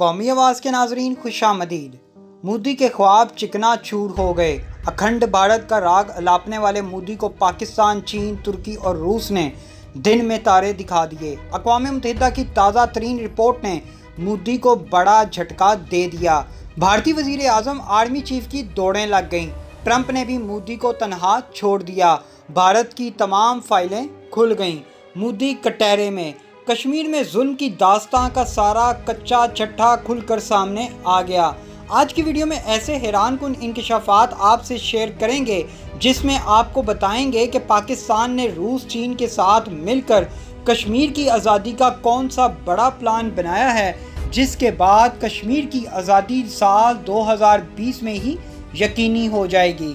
قومی آواز کے ناظرین خوش آمدید۔ مودی کے خواب چکنا چور ہو گئے۔ اکھنڈ بھارت کا راگ الاپنے والے مودی کو پاکستان، چین، ترکی اور روس نے دن میں تارے دکھا دیے۔ اقوام متحدہ کی تازہ ترین رپورٹ نے مودی کو بڑا جھٹکا دے دیا۔ بھارتی وزیر اعظم آرمی چیف کی دوڑیں لگ گئیں۔ ٹرمپ نے بھی مودی کو تنہا چھوڑ دیا۔ بھارت کی تمام فائلیں کھل گئیں۔ مودی کٹہرے میں۔ کشمیر میں ظلم کی داستان کا سارا کچا چٹھا کھل کر سامنے آ گیا۔ آج کی ویڈیو میں ایسے حیران کن انکشافات آپ سے شیئر کریں گے جس میں آپ کو بتائیں گے کہ پاکستان نے روس، چین کے ساتھ مل کر کشمیر کی آزادی کا کون سا بڑا پلان بنایا ہے جس کے بعد کشمیر کی آزادی سال 2020 میں ہی یقینی ہو جائے گی۔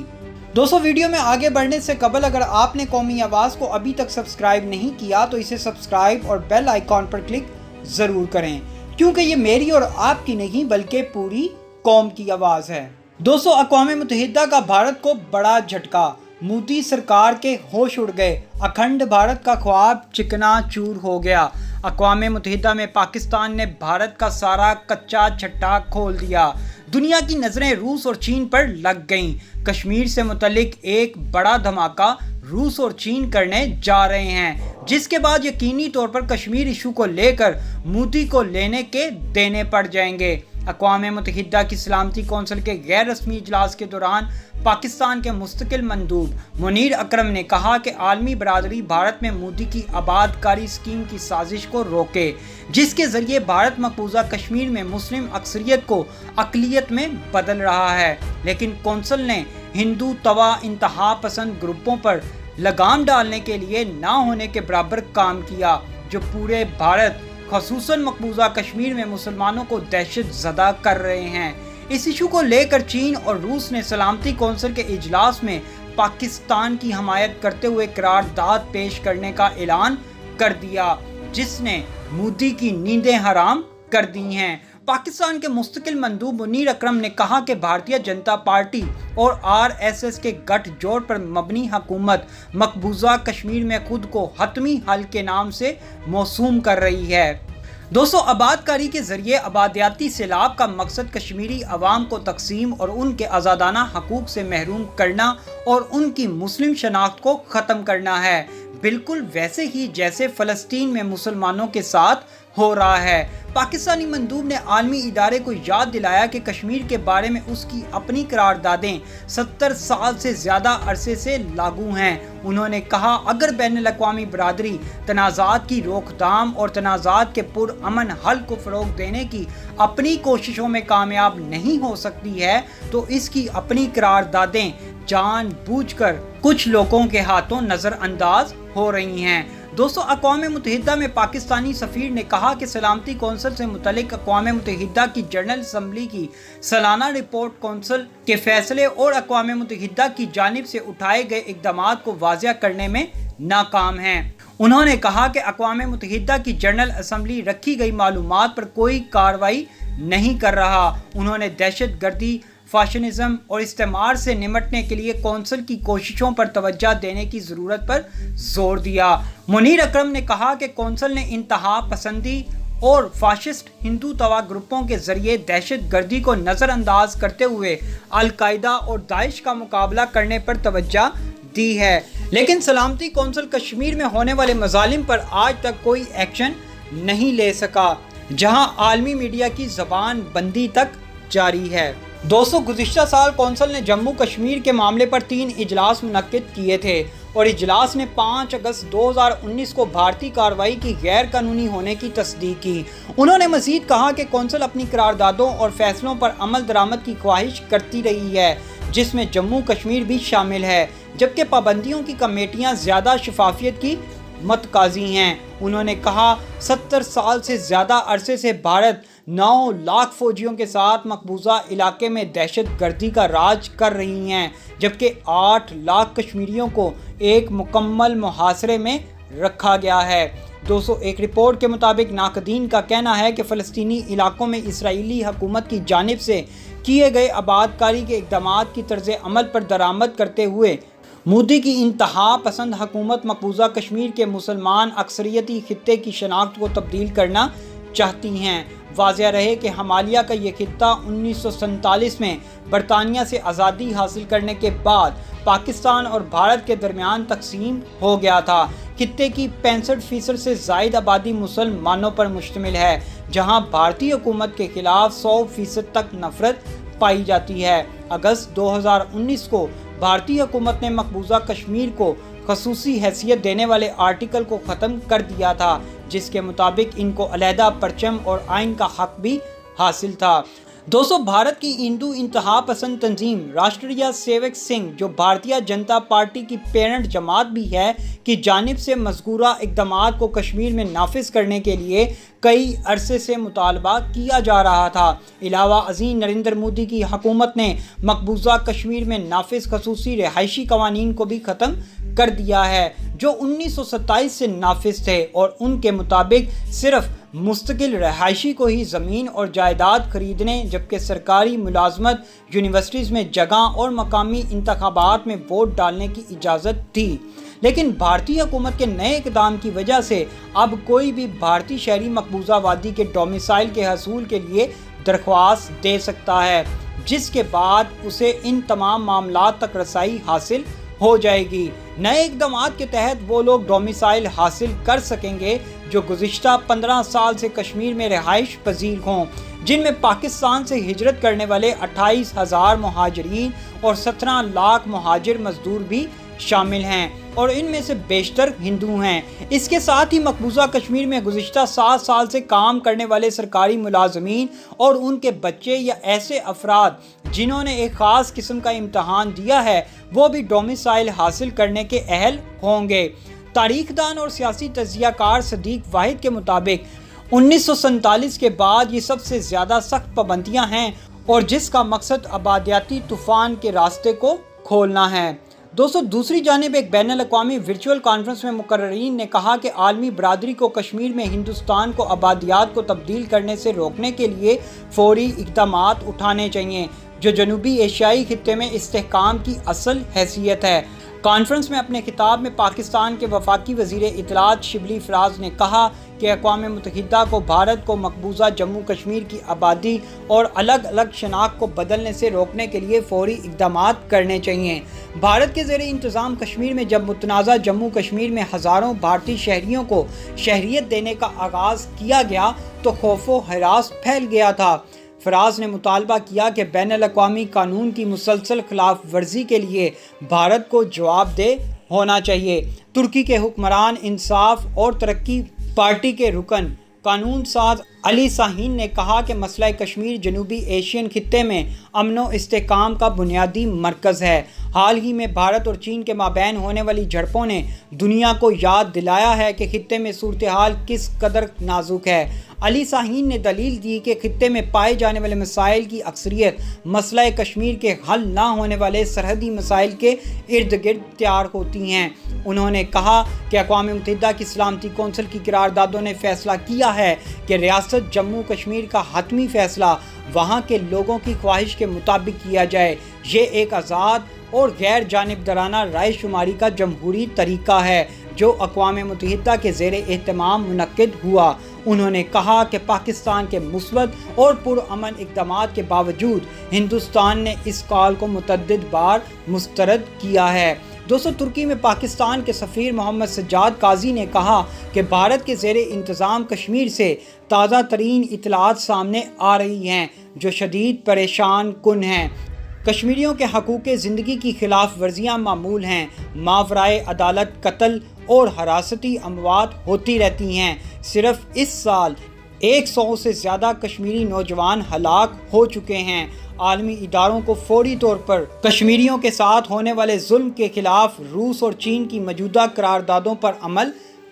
دوستو، ویڈیو میں آگے بڑھنے سے قبل اگر آپ نے قومی آواز کو ابھی تک سبسکرائب نہیں کیا تو اسے سبسکرائب اور بیل آئیکن پر کلک ضرور کریں، کیونکہ یہ میری اور آپ کی نہیں بلکہ پوری قوم کی آواز ہے۔ دوستو، اقوام متحدہ کا بھارت کو بڑا جھٹکا۔ مودی سرکار کے ہوش اڑ گئے۔ اکھنڈ بھارت کا خواب چکنا چور ہو گیا۔ اقوام متحدہ میں پاکستان نے بھارت کا سارا کچا چھٹا کھول دیا۔ دنیا کی نظریں روس اور چین پر لگ گئیں۔ کشمیر سے متعلق ایک بڑا دھماکہ روس اور چین کرنے جا رہے ہیں، جس کے بعد یقینی طور پر کشمیر ایشو کو لے کر مودی کو لینے کے دینے پڑ جائیں گے۔ اقوام متحدہ کی سلامتی کونسل کے غیر رسمی اجلاس کے دوران پاکستان کے مستقل مندوب منیر اکرم نے کہا کہ عالمی برادری بھارت میں مودی کی آباد کاری اسکیم کی سازش کو روکے، جس کے ذریعے بھارت مقبوضہ کشمیر میں مسلم اکثریت کو اقلیت میں بدل رہا ہے۔ لیکن کونسل نے ہندو توا انتہا پسند گروپوں پر لگام ڈالنے کے لیے نہ ہونے کے برابر کام کیا، جو پورے بھارت خصوصاً مقبوضہ کشمیر میں مسلمانوں کو دہشت زدہ کر رہے ہیں۔ اس ایشو کو لے کر چین اور روس نے سلامتی کونسل کے اجلاس میں پاکستان کی حمایت کرتے ہوئے قرارداد پیش کرنے کا اعلان کر دیا، جس نے مودی کی نیندیں حرام کر دی ہیں۔ پاکستان کے مستقل مندوب منیر اکرم نے کہا کہ بھارتیہ جنتا پارٹی اور RSS کے گٹھ جوڑ پر مبنی حکومت مقبوضہ کشمیر میں خود کو حتمی حل کے نام سے موسوم کر رہی ہے۔ دوستو، آباد کاری کے ذریعے آبادیاتی سیلاب کا مقصد کشمیری عوام کو تقسیم اور ان کے آزادانہ حقوق سے محروم کرنا اور ان کی مسلم شناخت کو ختم کرنا ہے، بالکل ویسے ہی جیسے فلسطین میں مسلمانوں کے ساتھ ہو رہا ہے۔ پاکستانی مندوب نے عالمی ادارے کو یاد دلایا کہ کشمیر کے بارے میں اس کی اپنی قراردادیں 70 سال سے زیادہ عرصے سے لاگو ہیں۔ انہوں نے کہا اگر بین الاقوامی برادری تنازعات کی روک تھام اور تنازعات کے پرامن حل کو فروغ دینے کی اپنی کوششوں میں کامیاب نہیں ہو سکتی ہے تو اس کی اپنی قراردادیں جان بوجھ کر کچھ لوگوں کے ہاتھوں نظر انداز ہو رہی ہیں۔ دوستو، اقوام متحدہ میں پاکستانی سفیر نے کہا کہ سلامتی کونسل سے متعلق اقوام متحدہ کی جنرل اسمبلی کی سالانہ رپورٹ کونسل کے فیصلے اور اقوام متحدہ کی جانب سے اٹھائے گئے اقدامات کو واضح کرنے میں ناکام ہیں۔ انہوں نے کہا کہ اقوام متحدہ کی جنرل اسمبلی رکھی گئی معلومات پر کوئی کارروائی نہیں کر رہا۔ انہوں نے دہشت گردی، فاشنزم اور استعمار سے نمٹنے کے لیے کونسل کی کوششوں پر توجہ دینے کی ضرورت پر زور دیا۔ منیر اکرم نے کہا کہ کونسل نے انتہا پسندی اور فاشسٹ ہندو توا گروپوں کے ذریعے دہشت گردی کو نظر انداز کرتے ہوئے القاعدہ اور داعش کا مقابلہ کرنے پر توجہ دی ہے، لیکن سلامتی کونسل کشمیر میں ہونے والے مظالم پر آج تک کوئی ایکشن نہیں لے سکا، جہاں عالمی میڈیا کی زبان بندی تک جاری ہے۔ دوستو، گزشتہ سال کونسل نے جموں کشمیر کے معاملے پر 3 اجلاس منعقد کیے تھے اور اجلاس نے 5 اگست 2019 کو بھارتی کارروائی کی غیر قانونی ہونے کی تصدیق کی۔ انہوں نے مزید کہا کہ کونسل اپنی قراردادوں اور فیصلوں پر عمل درآمد کی خواہش کرتی رہی ہے، جس میں جموں کشمیر بھی شامل ہے، جبکہ پابندیوں کی کمیٹیاں زیادہ شفافیت کی متقاضی ہیں۔ انہوں نے کہا 70 سال سے زیادہ عرصے سے بھارت 9 لاکھ فوجیوں کے ساتھ مقبوضہ علاقے میں دہشت گردی کا راج کر رہی ہیں، جبکہ 8 لاکھ کشمیریوں کو ایک مکمل محاصرے میں رکھا گیا ہے۔ دوستو، ایک رپورٹ کے مطابق ناقدین کا کہنا ہے کہ فلسطینی علاقوں میں اسرائیلی حکومت کی جانب سے کیے گئے آباد کاری کے اقدامات کی طرز عمل پر درآمد کرتے ہوئے مودی کی انتہا پسند حکومت مقبوضہ کشمیر کے مسلمان اکثریتی خطے کی شناخت کو تبدیل کرنا چاہتی ہیں۔ واضح رہے کہ ہمالیہ کا یہ خطہ 1947 میں برطانیہ سے آزادی حاصل کرنے کے بعد پاکستان اور بھارت کے درمیان تقسیم ہو گیا تھا۔ خطے کی 65% سے زائد آبادی مسلمانوں پر مشتمل ہے، جہاں بھارتی حکومت کے خلاف 100% تک نفرت پائی جاتی ہے۔ اگست 2019 کو بھارتی حکومت نے مقبوضہ کشمیر کو خصوصی حیثیت دینے والے آرٹیکل کو ختم کر دیا تھا، جس کے مطابق ان کو علیحدہ پرچم اور آئین کا حق بھی حاصل تھا۔ دوستو، بھارت کی ہندو انتہا پسند تنظیم راشٹریہ سیوک سنگھ، جو بھارتیہ جنتا پارٹی کی پیرنٹ جماعت بھی ہے، کی جانب سے مذکورہ اقدامات کو کشمیر میں نافذ کرنے کے لیے کئی عرصے سے مطالبہ کیا جا رہا تھا۔ علاوہ ازیں نریندر مودی کی حکومت نے مقبوضہ کشمیر میں نافذ خصوصی رہائشی قوانین کو بھی ختم کر دیا ہے، جو 1927 سے نافذ تھے اور ان کے مطابق صرف مستقل رہائشی کو ہی زمین اور جائیداد خریدنے، جبکہ سرکاری ملازمت، یونیورسٹیز میں جگہ اور مقامی انتخابات میں ووٹ ڈالنے کی اجازت تھی۔ لیکن بھارتی حکومت کے نئے اقدام کی وجہ سے اب کوئی بھی بھارتی شہری مقبوضہ وادی کے ڈومیسائل کے حصول کے لیے درخواست دے سکتا ہے، جس کے بعد اسے ان تمام معاملات تک رسائی حاصل ہو جائے گی۔ نئے اقدامات کے تحت وہ لوگ ڈومیسائل حاصل کر سکیں گے جو گزشتہ 15 سال سے کشمیر میں رہائش پذیر ہوں، جن میں پاکستان سے ہجرت کرنے والے 28,000 مہاجرین اور 17 لاکھ مہاجر مزدور بھی شامل ہیں، اور ان میں سے بیشتر ہندو ہیں۔ اس کے ساتھ ہی مقبوضہ کشمیر میں گزشتہ 7 سال سے کام کرنے والے سرکاری ملازمین اور ان کے بچے یا ایسے افراد جنہوں نے ایک خاص قسم کا امتحان دیا ہے، وہ بھی ڈومیسائل حاصل کرنے کے اہل ہوں گے۔ تاریخ دان اور سیاسی تجزیہ کار صدیق واحد کے مطابق 1947 کے بعد یہ سب سے زیادہ سخت پابندیاں ہیں، اور جس کا مقصد آبادیاتی طوفان کے راستے کو کھولنا ہے۔ دوستو، دوسری جانب ایک بین الاقوامی ورچوئل کانفرنس میں مقررین نے کہا کہ عالمی برادری کو کشمیر میں ہندوستان کو آبادیات کو تبدیل کرنے سے روکنے کے لیے فوری اقدامات اٹھانے چاہیے، جو جنوبی ایشیائی خطے میں استحکام کی اصل حیثیت ہے۔ کانفرنس میں اپنے خطاب میں پاکستان کے وفاقی وزیر اطلاعات شبلی فراز نے کہا کہ اقوام متحدہ کو بھارت کو مقبوضہ جموں کشمیر کی آبادی اور الگ الگ شناخت کو بدلنے سے روکنے کے لیے فوری اقدامات کرنے چاہیے۔ بھارت کے زیر انتظام کشمیر میں جب متنازع جموں کشمیر میں ہزاروں بھارتی شہریوں کو شہریت دینے کا آغاز کیا گیا تو خوف و ہراس پھیل گیا تھا۔ فراز نے مطالبہ کیا کہ بین الاقوامی قانون کی مسلسل خلاف ورزی کے لیے بھارت کو جواب دہ ہونا چاہیے۔ ترکی کے حکمران انصاف اور ترقی پارٹی کے رکن قانون ساز علی شاہین نے کہا کہ مسئلہ کشمیر جنوبی ایشین خطے میں امن و استحکام کا بنیادی مرکز ہے۔ حال ہی میں بھارت اور چین کے مابین ہونے والی جھڑپوں نے دنیا کو یاد دلایا ہے کہ خطے میں صورتحال کس قدر نازک ہے۔ علی شاہین نے دلیل دی کہ خطے میں پائے جانے والے مسائل کی اکثریت مسئلہ کشمیر کے حل نہ ہونے والے سرحدی مسائل کے ارد گرد تیار ہوتی ہیں۔ انہوں نے کہا کہ اقوام متحدہ کی سلامتی کونسل کی قراردادوں نے فیصلہ کیا ہے کہ ریاست جموں کشمیر کا حتمی فیصلہ وہاں کے لوگوں کی خواہش کے مطابق کیا جائے۔ یہ ایک آزاد اور غیر جانبدارانہ رائے شماری کا جمہوری طریقہ ہے جو اقوام متحدہ کے زیر اہتمام منعقد ہوا۔ انہوں نے کہا کہ پاکستان کے مثبت اور پرامن اقدامات کے باوجود ہندوستان نے اس کال کو متعدد بار مسترد کیا ہے۔ دوستو، ترکی میں پاکستان کے سفیر محمد سجاد قاضی نے کہا کہ بھارت کے زیر انتظام کشمیر سے تازہ ترین اطلاعات سامنے آ رہی ہیں جو شدید پریشان کن ہیں۔ کشمیریوں کے حقوق زندگی کی خلاف ورزیاں معمول ہیں، ماورائے عدالت قتل اور حراستی اموات ہوتی رہتی ہیں۔ صرف اس سال 100 سے زیادہ کشمیری نوجوان ہلاک ہو چکے ہیں۔ عالمی اداروں کو فوری طور پر کشمیریوں کے ساتھ ہونے والے ظلم کے خلاف روس اور چین کی موجودہ قراردادوں پر عمل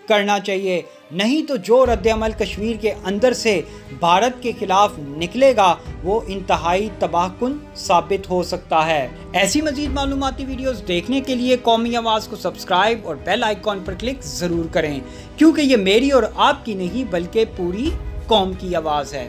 کرنا چاہیے، نہیں تو جو رد عمل کشمیر کے اندر سے بھارت کے خلاف نکلے گا وہ انتہائی تباہ کن ثابت ہو سکتا ہے۔ ایسی مزید معلوماتی ویڈیوز دیکھنے کے لیے قومی آواز کو سبسکرائب اور بیل آئیکن پر کلک ضرور کریں، کیونکہ یہ میری اور آپ کی نہیں بلکہ پوری قوم کی آواز ہے۔